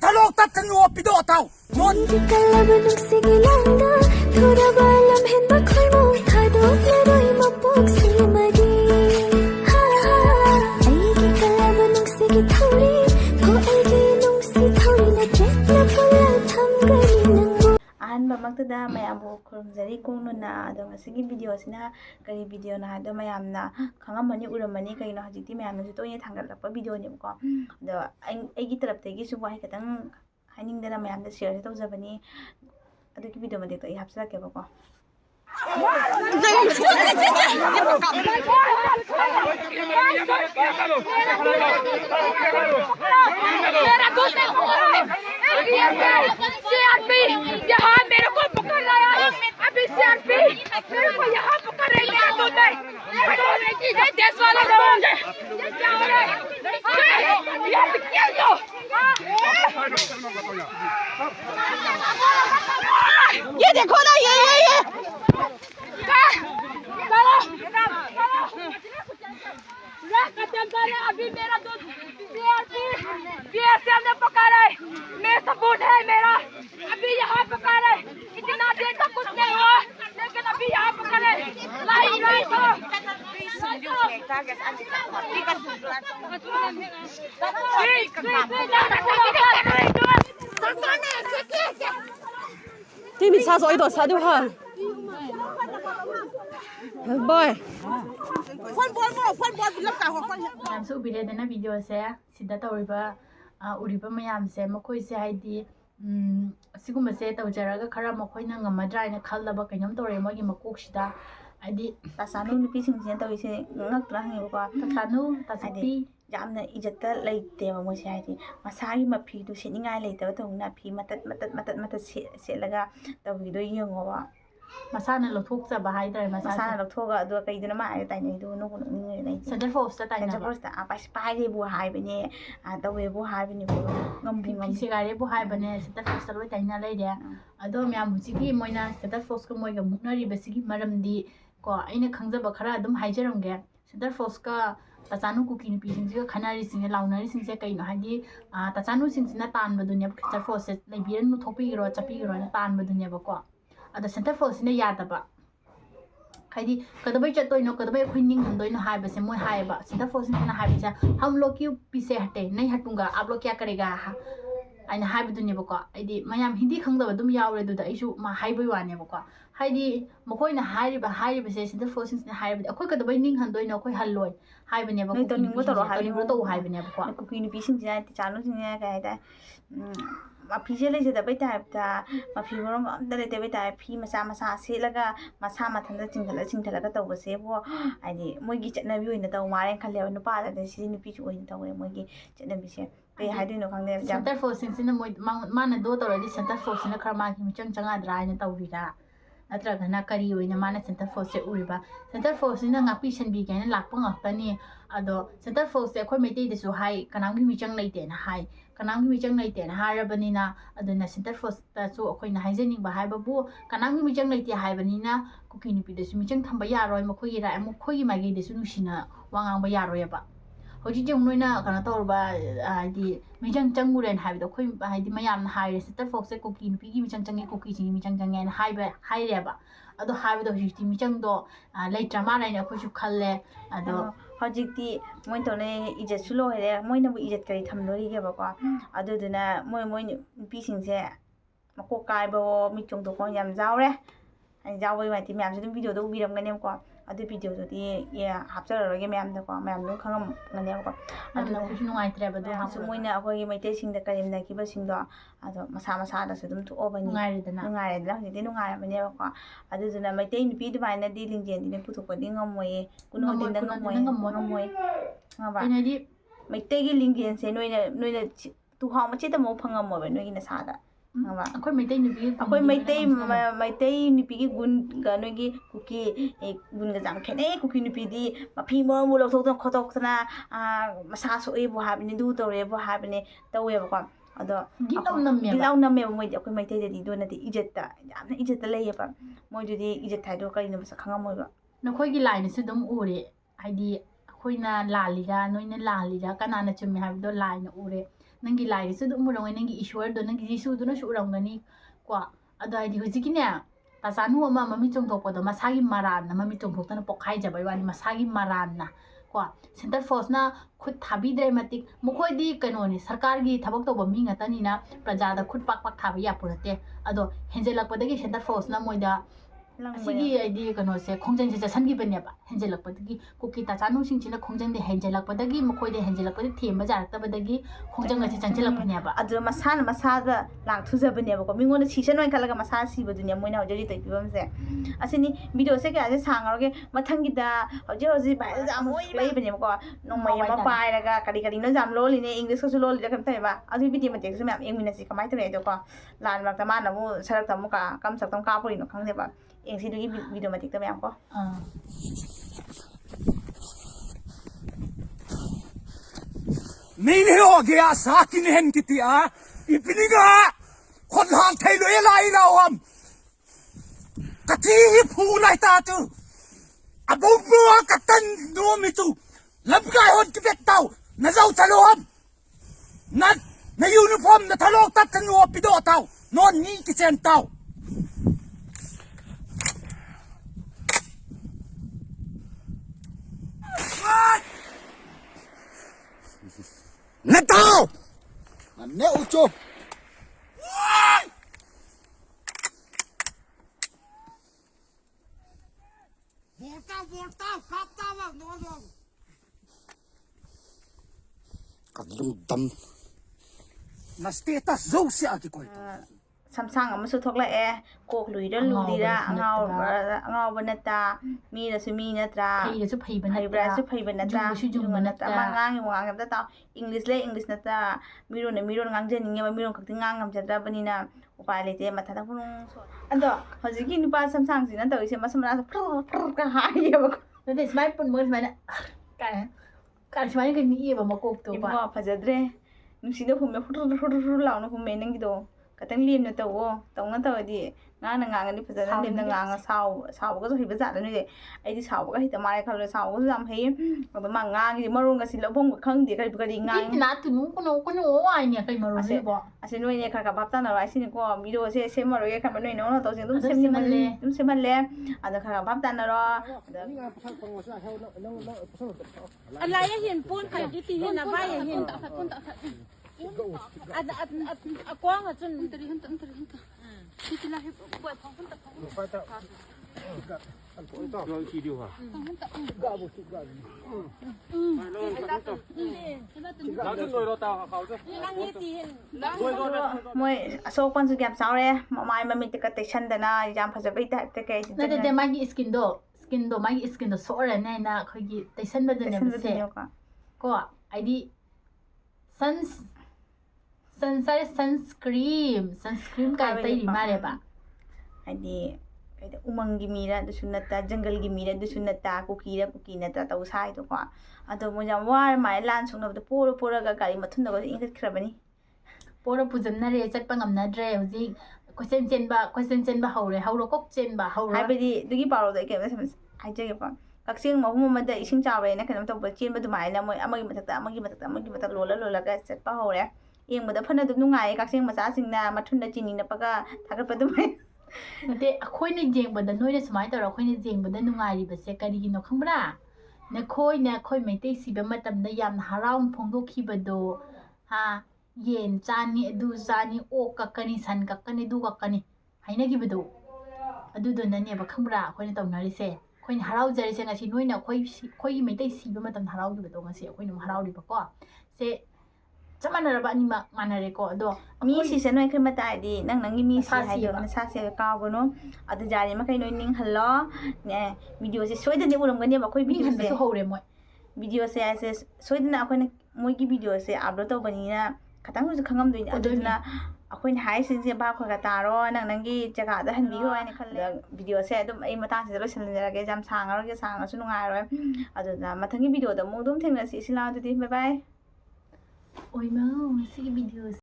Talok tatanu pido tau. Mon. Magtada mayambu kurumjari kununa ado ngasigi video sina kari video na ado mayamna khangamani uramani kaino hajiti mayamna ju toine thangalakpa video ne ko ado aigi taraptegi su wai katang hainingdana mayamda share tawjabani ado ki video made to I hapsalake bako यहाँ मेरे को पकड़ लाया अभी CRP मेरे को यहाँ पकड़ रही है देश वाले लोग क्या हो रहा है ये देखो ना ये अभी मेरा दूध सीआरपी ने पकड़ा है मेरा सबूत है मेरा अभी यहाँ पकड़ा है इतना देर तक कुछ नहीं हुआ लेकिन अभी यहाँ पकड़ा है Timmy says I don't say her. Boy. I'm so busy than a video say, Sidata River, Uriba Mayam say, Mokoi say, I did. Siguma said, Ojaraga Karamokoinang, a Madra and a Kalaba Kanyam Tori Mogi Makokshida. I did Tasanu pissing center we say not running about Tasanu, Tasadi. Jamna ijata like they were most happy. Masari mapi to sitting I later to napi matat selaga the widow young over. Masana Lotuxa behind her, Masana Lotoga do a kaidama, I do no Center for that I never start by spidey bo hibene at the way bo hibene numbing cigarette bo hibene, set the first with Dina lady. Adomia Musiki Moina, set the Fosco Moya Munari Besiki, Madam D. Go in a khangdre Karadum Hijarum get. Set the Fosca. Tasanu kuki nupi singse khanari singe launari singse kaino hadi tasanu singse na tan badunya center force lebiran nu thopi ro chapi ro na tan badunya bako ada center force ne yada ba hadi kadabai chatoi no kadabai khwining handoi no hai ba se moi hai ba center force na hai ba hum log ki pise hate nahi hatunga आप लोग क्या करेगा aina hai badunya bako aidi mayam hindi khangda dum yaure du da isu ma hai bai wane bako haidi mokoi na hai ba se center force ne hai ba akoi kadabai ning handoi no koi halloi hai bane ba to ningo to hai to hai bane ba ko kuki ni pising ja ti chanu sing ya ga da ma phije le je da bai type ta ma phi morong am da le te bai type phi masa se laga masa ma thanda chingthala ga to ba se bo ai moi gi chatna bi oina taw mare khalle nu pa da si ni pi chu oina taw moi gi chatna bi se pe hai de no khangde center force sing na moi mana do to ri center force na kharma ki mi changa dra na taw bi da Atragana kari oina mana center force uriba center force na ngapi senbi gaina lakpa ngakani ado center force khoi mete de su hai kanamgi michang leite na hai kanamgi michang leite na harabani na aduna center force ta su khoi na haijening ba hai babu kanamgi michang leite hai bani na kuki ni pi de su michang thamba yaroi makhoi gi ra amu khoi gi magi de su nusina wangang ba yaroi ba hoji jeng noina kana torba di michang changuren habido khoi haidi mayam haire center force kuki ni gi michang changi kuki chi michang changen haire ba ado habido hoji michang do laitre ma raina khoi su khalle ado hojikti moi to ne ijet sulo hele moi na bu ijet kari thamlori ge ba ko aduduna moi pi sing se mako kai bo mi chung to ko yam jaure ai jawe ma ti myam su video do biram ga nem ko adu video do di ya hapsar ro ge myam da ko myam do khangam ga nem ko adu khu nu ngai tre ba do su moi na ko ge mai te sing da karim na ki ba sing do ado masa da su dum thu obani ngai da ni nu ngai ba ne ko aduduna mai te ni pi du bai na di lingjen di ne pu thu ko di ngam moi kuno din da ngam moi ngaba inadi mai te gi lingjen se noina tu ha ma che ta mo phangam mo ba noi gi na sa da ngaba akoi mai te ni bi akoi mai te ni pi gi gun ga noi gi kuki gun ga jam khene kuki ni pi di ma phi mo mo lo thok thok khotok na masa so e bo ha ni du to re bo ha ne tawe ba ko ado gilaw nam me mo di akoi mai te di do na di ijetta yamna ijetta lei ba mo ju di ijetta thai do kari na sa khangam mo ba na khoi gi line su dum ure haidi akhoi na lalira noi na lalira kanana chumi habdo line ure nangi lai su dum urang nangi ishwar do nangi jisu do na su urang gani kwa ado ai di hojiki ne ta sanu ama mami chong thok do masagi maran na mami chong thok ta na pokhai jabai wani masagi maran na kwa center force na khut thabi dre matik mukhoi di kano ni sarkar gi thabak to bami nga tani na praja da khut pak pak thabi ya purate ado henjelak padagi center force na moida asigi id kano se khongjang se sangi bane ba henjelak padagi kuki ta chanu sing china khongjang de henjelak padagi mukhoi de henjelak padi themba jarak ta badagi khongjang se changjelak bane ba adu masana masada lang thuja bane ba ko mingona season oi kalaga masa si bu dunya moina hojeri tai pibam se asini video se ka ase sangaroge mathangi da hoji bai jam oi play bane ko nomai ma pai raga kari kari no jam loli ne english ko su loli da kam tai ba adu video ma tek su mam engmina si kamai tare do ko lan mak ta ma na mu sarak ta mu ka kam sak tam ka puri no khang de ba eng si du video ma tek ta mam ko Mini ho gaya sakin hen kiti a ipiniga khon han thailo e lai rawam kati hi phu lai ta tu abu mo katan no mi tu lam kai hon ki bet tau na zau thalom na uniform na thalok tat no pido tau non ni ki chen tau Natao! Ne ucho. Volta, kaptawa, no. Kadung dam. Na status zo siya ki ko. samsang ama su thok la e kok lui da lu di da ngau banata mi da su mi na tra phei su phei ban phei bra su phei ban na tra su jung na tra ma ngang mo ngang ta ta english le english na ta mi ro ngang je ni ma mi ro khak ngang ngam jadra bani na upai le te ma tha phung so ando hoji ki nupa samsang si na ta ise ma samra ka ha ye ba na de smai pun mo smai na ka smai ka ni ye ba ma kok to ba ba phajadre nusi da humme furu law na humme nang gi do katang lim na tawo tawna tawadi ngana nganga ni phajana lim na nganga saw ga so hi baza da ni ai di saw ga hi ta mai khalo saw ga jam hei ba ma ngangi marung ga si lobong ga khang di ka bi ga di ngang na tu nu ko no ai ni kai marung ni bo ase noi ne kha ka bap ta na rai sin ko video se maro ye kha noi no to jing dum sem man le ada kha ka bap ta na roอะไรเห็นปูนไข่ดิตีเห็นอะไรเห็นปูนตะกว้างอ่ะจนตรีหันที่จะไล่ปวดท้องตะเราทีเดียวอ่ะเราจะโดยเราตาเขาจะ มวยโซคอนสุแกมซาวเลยมาไม่มีตะกะเตชันดนะยามพาจะไปตะเกย na de ma gi skin do ma gi skin do so ra na na khoi gi taisan ba de ne se ko ai di sunscreen ka tai ri ma le ba ai di umang gi mira du sunata jungle gi mira du sunata kuki na ta tau sai to ko ado mo jam war mai lan sung na de pora ga gari mathun da ing khrabani pora pujam na re chat pa ngam na dre hoji question chen ba hauro kok chen ba hauro hai bidi dugi paro da ke ai je pa kaksing mo mo ma da ising chawe na kanam to ba chen ba du mai na mo amagi matak lola ga chat pa hore ing ma da phana du nungai kaksing ma cha sing na mathun da chini na pa ga thagat pa du mai nate akhoi ne jeng ba da noi ne smai ta ro khoi ne jeng ba da nungai ri ba se kari gi no khambra na khoi mai te si ba matam da yam harau phongdo khi ba do ha yen chani du zani o ka kani san ka kani du ka kani haina gi ba do adu do na ne ba khambra khoi ne taw na ri se khoi ne harau jari se nga si noi na khoi mai te si ba matam harau gi ba do nga si khoi ne harau ri ba ko se chamana ra ba ni ma manare ko do mi si se noi khma ta di nang gi mi si hai do na sa se ka go no adu jari ma kai noi ning hallo ne video se soi da ne uram ga ne ba khoi video se hore moi video se ai se soi da na khoi ne moi gi video se upload to bani na khatang su khangam doi adu na akhoi ne hai sin se ba kho ga ta ro nang gi jaga da han bi ho ai ne khal video se adum ai matang se lo san ra ge jam sang ro ge sang su nu ngai ro adu na matang gi video da mu dum theng na si sila adu di bye bye oi mau si video